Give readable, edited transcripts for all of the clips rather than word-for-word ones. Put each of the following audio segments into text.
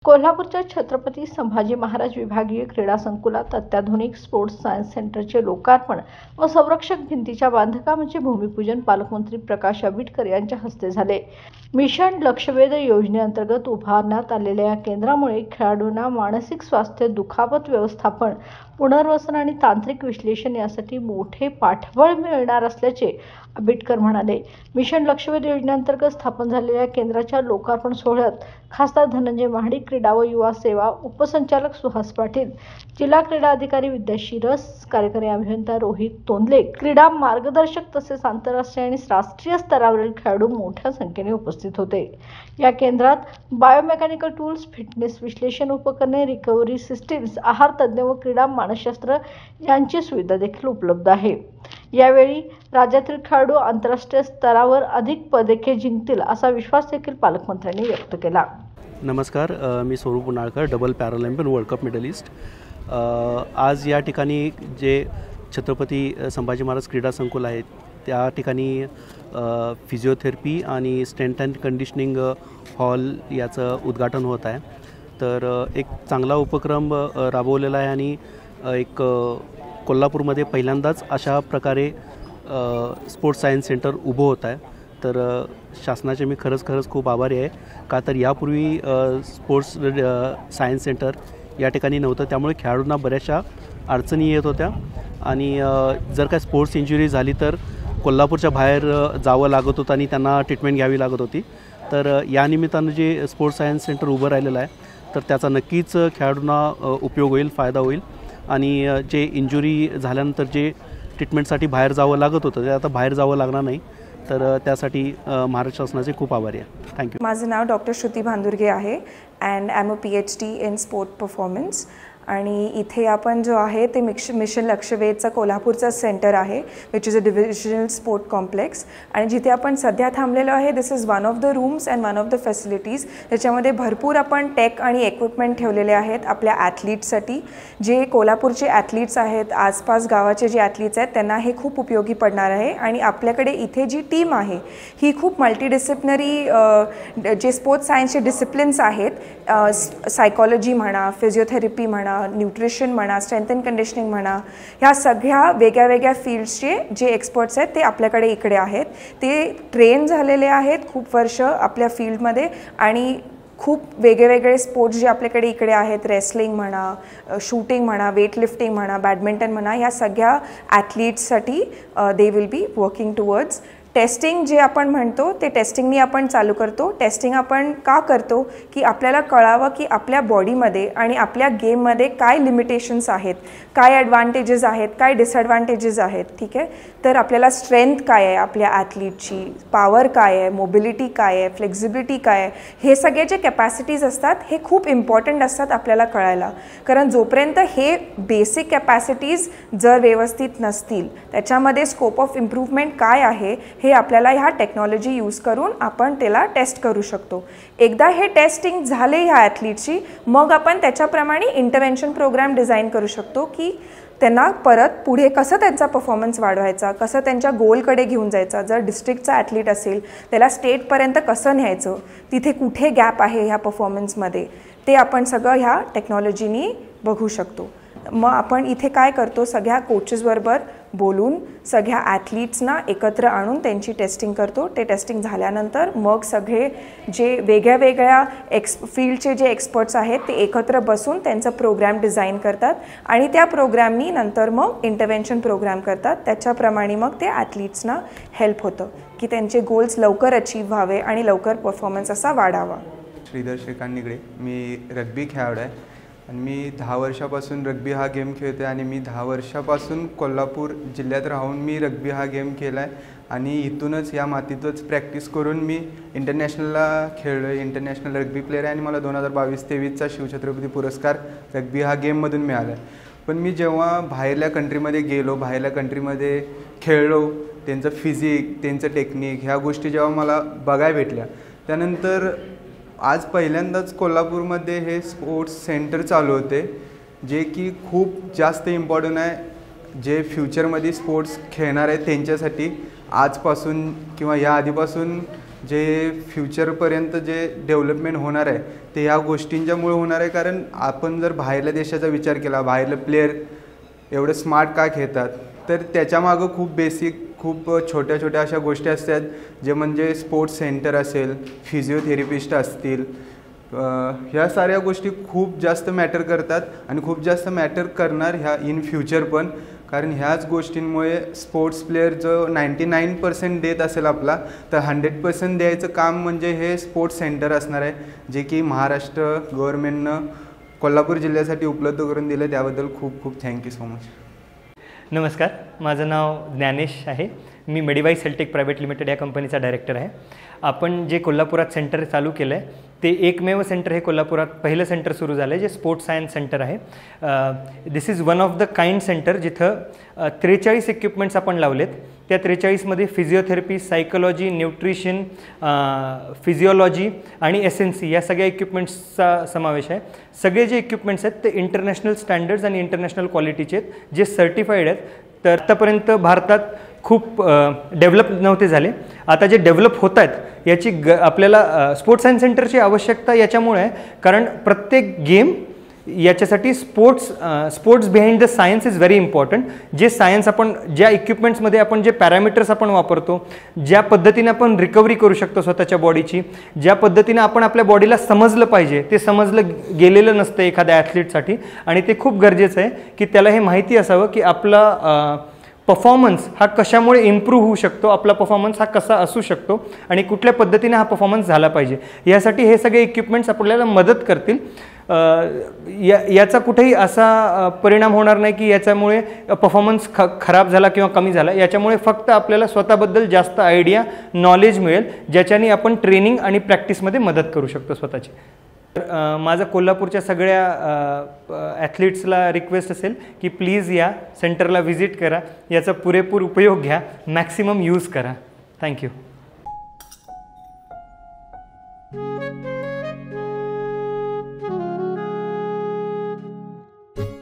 कोल्हापूरच्या छत्रपती संभाजी महाराज विभागीय क्रीडा संकुलात अत्याधुनिक स्पोर्ट्स सायन्स सेंटरचे लोकार्पण व संरक्षक भिंतीच्या बांधकामाचे भूमिपूजन पालकमंत्री प्रकाश आंबेडकर यांच्या हस्ते झाले। मिशन लक्षवेध योजनेअंतर्गत उभारण्यात आलेल्या या केंद्रामुळे खेळाडूंना मानसिक स्वास्थ्य, दुखापत व्यवस्थापन, पुनर्वसन आणि तांत्रिक विश्लेषण यासाठी मोठे पाठबळ मिळणार असल्याचे आंबेडकर म्हणाले। मिशन लक्षवेध योजनेअंतर्गत स्थापन झालेल्या केंद्राच्या लोकार्पण सोहळ्यात खासदार धनंजय महाडिक, क्रीडा व युवा सेवा उपसंचालक सुहास पाटील, जिल्हा क्रीडा अधिकारी विद्या शिरस, कार्यकारी अभियंता रोहित तोंदले, क्रीडा मार्गदर्शक तसेच आंतरराष्ट्रीय आणि राष्ट्रीय स्तरावरील खेळाडू मोठ्या संख्येने उपस्थित होते। या केंद्रात बायोमेकॅनिकल टूल्स, फिटनेस विश्लेषण उपकरणे, रिकव्हरी सिस्टीम्स, आहार तज्ञ व क्रीडा मानसशास्त्र यांची सुविधा देखील उपलब्ध आहे। यावेळी राज्यातील खेळाडू आंतरराष्ट्रीय स्तरावर अधिक पदके जिंकतील असा विश्वास देखील पालकमंत्र्यांनी व्यक्त केला। नमस्कार, मी स्वरूप उनाळकर, डबल पॅरालिम्पियन वर्ल्ड कप मेडलिस्ट। आज या ठिकाणी जे छत्रपती संभाजी महाराज क्रीडा संकुल आहे त्या ठिकाणी फिजिओथेरपी आणि स्ट्रेंथ अँड कंडिशनिंग हॉल याचं उद्घाटन होत आहे। तर एक चांगला उपक्रम राबवलेला आहे आणि एक कोल्हापूरमध्ये पहिल्यांदाच अशा प्रकारे स्पोर्ट्स सायन्स सेंटर उभं होत आहे। तर शासनाचे मी खरंच खूप आभारी आहे, का तर यापूर्वी स्पोर्ट्स सायन्स सेंटर या ठिकाणी नव्हतं, त्यामुळे खेळाडूंना बऱ्याचशा अडचणी येत होत्या आणि जर काय स्पोर्ट्स इंजुरी झाली तर कोल्हापूरच्या बाहेर जावं लागत होतं आणि त्यांना ट्रीटमेंट घ्यावी लागत होती। तर या निमित्तानं जे स्पोर्ट्स सायन्स सेंटर उभं राहिलेलं आहे तर त्याचा नक्कीच खेळाडूंना उपयोग होईल, फायदा होईल आणि जे इंजुरी झाल्यानंतर जे ट्रीटमेंटसाठी बाहेर जावं लागत होतं ते आता बाहेर जावं लागणार नाही। तर त्यासाठी महाराष्ट्र शासनाचे खूप आभारी आहे। थँक्यू। माझं नाव डॉक्टर श्रुती भांदुर्गे आहे and I am a PhD in sport performance. आणि इथे आपण जो आहे ते मिशन लक्षवेधचा कोल्हापूरचा सेंटर आहे, which is a divisional sport complex. आणि जिथे आपण सध्या थांबलेलो आहे this is one of the rooms and one of the facilities. त्याच्यामध्ये भरपूर आपण टेक आणि इक्विपमेंट ठेवलेले आहेत आपल्या ॲथलीट्ससाठी। जे कोल्हापूरचे ॲथलीट्स आहेत, आसपास गावाचे जे ॲथलीट्स आहेत त्यांना हे खूप उपयोगी पडणार आहे। आणि आपल्याकडे इथे जी टीम आहे ही खूप मल्टीडिसिप्लिनरी जे स्पोर्ट्स सायन्सचे डिसिप्लिन्स आहेत, सायकॉलॉजी म्हणा, फिजिओथेरपी म्हणा, न्यूट्रिशन म्हणा, स्ट्रेंथ अँड कंडिशनिंग म्हणा, ह्या सगळ्या वेगळ्या फील्ड्सचे जे एक्सपर्ट्स आहेत ते आपल्याकडे इकडे आहेत। ते ट्रेन झालेले आहेत खूप वर्ष आपल्या फील्डमध्ये आणि खूप वेगळे स्पोर्ट्स जे आपल्याकडे इकडे आहेत, रेसलिंग म्हणा, शूटिंग म्हणा, वेटलिफ्टिंग म्हणा, बॅडमिंटन म्हणा, ह्या सगळ्या ॲथलीट्ससाठी they will be working towards testing. जे आपण म्हणतो ते टेस्टिंगनी आपण चालू करतो। टेस्टिंग आपण का करतो की आपल्याला कळावं की आपल्या बॉडीमध्ये आणि आपल्या गेममध्ये काय लिमिटेशन्स आहेत, काय ॲडव्हान्टेजेस आहेत, काय डिसॲडव्हान्टेजेस आहेत, ठीक आहे। तर आपल्याला स्ट्रेंथ काय आहे आपल्या ॲथलीटची, पॉवर काय आहे, मोबिलिटी काय आहे, फ्लेक्झिबिलिटी काय आहे, हे सगळे जे कॅपॅसिटीज असतात हे खूप इम्पॉर्टंट असतात आपल्याला कळायला। कारण जोपर्यंत हे बेसिक कॅपॅसिटीज जर व्यवस्थित नसतील, त्याच्यामध्ये स्कोप ऑफ इम्प्रूव्हमेंट काय आहे हे आपल्याला ह्या टेक्नॉलॉजी यूज करून आपण त्याला टेस्ट करू शकतो। एकदा हे टेस्टिंग झाले ह्या ॲथलीटची, मग आपण त्याच्याप्रमाणे इंटरव्हेन्शन प्रोग्राम डिझाईन करू शकतो की त्यांना परत पुढे कसं त्यांचा परफॉर्मन्स वाढवायचा, कसं त्यांच्या गोलकडे घेऊन जायचा। जर डिस्ट्रिक्टचा ॲथलीट असेल त्याला स्टेटपर्यंत कसं न्यायचं, तिथे कुठे गॅप आहे ह्या परफॉर्मन्समध्ये, ते आपण सगळं ह्या टेक्नॉलॉजीनी बघू शकतो। मग आपण इथे काय करतो, सगळ्या कोचेसबरोबर बोलून सगळ्या ॲथलीट्सना एकत्र आणून त्यांची टेस्टिंग करतो। ते टेस्टिंग झाल्यानंतर मग सगळे जे वेगळ्या फील्डचे जे एक्सपर्ट्स आहेत ते एकत्र बसून त्यांचा प्रोग्राम डिझाईन करतात आणि त्या प्रोग्रामनी नंतर मग इंटरव्हेन्शन प्रोग्राम करतात। त्याच्याप्रमाणे मग ते ॲथलीट्सना हेल्प होतं की त्यांचे गोल्स लवकर अचीव व्हावे आणि लवकर परफॉर्मन्स असा वाढावा। श्रीधर श्रीकांत निगडे, मी रग्बी खेळाडू आहे आणि मी 10 वर्षापासून रग्बी हा गेम खेळतो आणि मी 10 वर्षापासून कोल्हापूर जिल्ह्यात राहून मी रग्बी हा गेम केला आहे आणि इथूनच या मातीतच प्रॅक्टिस करून मी इंटरनॅशनलला खेळलो आहे। इंटरनॅशनल रग्बी प्लेयर आहे आणि मला 2022-23चा शिवछत्रपती पुरस्कार रग्बी हा गेममधून मिळाला आहे। पण मी जेव्हा बाहेरल्या कंट्रीमध्ये गेलो, बाहेरल्या कंट्रीमध्ये खेळलो, त्यांचं फिजिक, त्यांचं टेक्निक, ह्या गोष्टी जेव्हा मला बघायला भेटल्या, त्यानंतर आज पहिल्यांदाच कोल्हापूरमध्ये हे स्पोर्ट्स सेंटर चालू होते, जे की खूप जास्त इम्पॉर्टंट आहे। जे फ्युचरमध्ये स्पोर्ट्स खेळणार आहेत त्यांच्यासाठी आजपासून किंवा या आधीपासून जे फ्युचरपर्यंत जे डेव्हलपमेंट होणार आहे ते ह्या गोष्टींच्यामुळे होणार आहे. कारण आपण जर बाहेरल्या देशाचा विचार केला, बाहेरले प्लेयर एवढे स्मार्ट का खेळतात, तर त्याच्यामागं खूप बेसिक, खूप छोट्या छोट्या अशा गोष्टी असतात, जे म्हणजे स्पोर्ट्स सेंटर असेल, फिजिओथेरपिस्ट असतील, ह्या साऱ्या गोष्टी खूप जास्त मॅटर करतात आणि खूप जास्त मॅटर करणार ह्या इन फ्युचर पण. कारण ह्याच गोष्टींमुळे स्पोर्ट्स प्लेयर जो 99% देत असेल आपला, तर 100% द्यायचं काम म्हणजे हे स्पोर्ट्स सेंटर असणार आहे, जे की महाराष्ट्र गव्हर्नमेंटनं कोल्हापूर जिल्ह्यासाठी उपलब्ध करून दिलं. त्याबद्दल खूप खूप थँक्यू सो मच. नमस्कार, माझं नाव ज्ञानेश आहे. मी मेडिवाईस हेल्टेक प्रायव्हेट लिमिटेड या कंपनीचा डायरेक्टर आहे. आपण जे कोल्हापुरात सेंटर चालू केलं आहे ते एकमेव सेंटर हे कोल्हापुरात पहिलं सेंटर सुरू झालं आहे, जे स्पोर्ट्स सायन्स सेंटर आहे. This is one of the kind centre जिथं 43 इक्विपमेंट्स आपण लावलेत. त्या 43मध्ये फिजिओथेरपी, सायकोलॉजी, न्यूट्रिशन, फिजिओलॉजी आणि SNC या सगळ्या इक्विपमेंट्सचा समावेश आहे. सगळे जे इक्विपमेंट्स आहेत ते इंटरनॅशनल स्टँडर्ड्स आणि इंटरनॅशनल क्वालिटीचे आहेत, जे सर्टिफाईड आहेत. तर आतापर्यंत भारतात खूप डेव्हलप नव्हते झाले. आता जे डेव्हलप होत आहेत याची आपल्याला स्पोर्ट्स सायन्स सेंटरची आवश्यकता याच्यामुळे आहे, कारण प्रत्येक गेम याच्यासाठी sports behind the science is very important. जे सायन्स आपण ज्या इक्विपमेंट्समध्ये आपण जे पॅरामीटर्स आपण वापरतो, ज्या पद्धतीने आपण रिकव्हरी करू शकतो स्वतःच्या बॉडीची, ज्या पद्धतीने आपण आपल्या बॉडीला समजलं पाहिजे ते समजलं गेलेलं नसतं एखाद्या ॲथलीटसाठी. आणि ते खूप गरजेचं आहे की त्याला हे माहिती असावं की आपला परफॉर्मन्स हा कशामुळे इम्प्रूव्ह होऊ शकतो, आपला परफॉर्मन्स हा कसा असू शकतो आणि कुठल्या पद्धतीने हा परफॉर्मन्स झाला पाहिजे. यासाठी हे सगळे इक्विपमेंट्स आपल्याला मदत करतील. याचा कुठेही असा परिणाम होणार नाही की याच्यामुळे परफॉर्मन्स खराब झाला किंवा कमी झाला. याच्यामुळे फक्त आपल्याला स्वतःबद्दल जास्त आयडिया, नॉलेज मिळेल, ज्याच्याने आपण ट्रेनिंग आणि प्रॅक्टिसमध्ये मदत करू शकतो स्वतःची. माझं कोल्हापूरच्या सगळ्या ॲथलीट्सला रिक्वेस्ट असेल की प्लीज या सेंटरला व्हिजिट करा, याचा पुरेपूर उपयोग घ्या, मॅक्सिमम यूज करा. थँक्यू.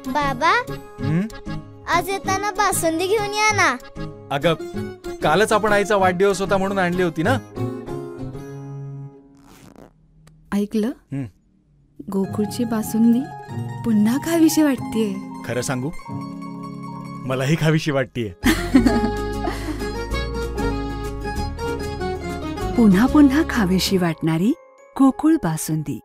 बाबा, आज येताना बासुंदी घेऊन या ना. अगं, कालच आपण आईचा वाढदिवस होता म्हणून आणली होती ना. ऐकलं, गोकुळची बासुंदी पुन्हा खावीशी वाटतेय. खरं सांगू, मलाही खावीशी वाटतेय. पुन्हा पुन्हा खावीशी वाटणारी गोकुळ बासुंदी.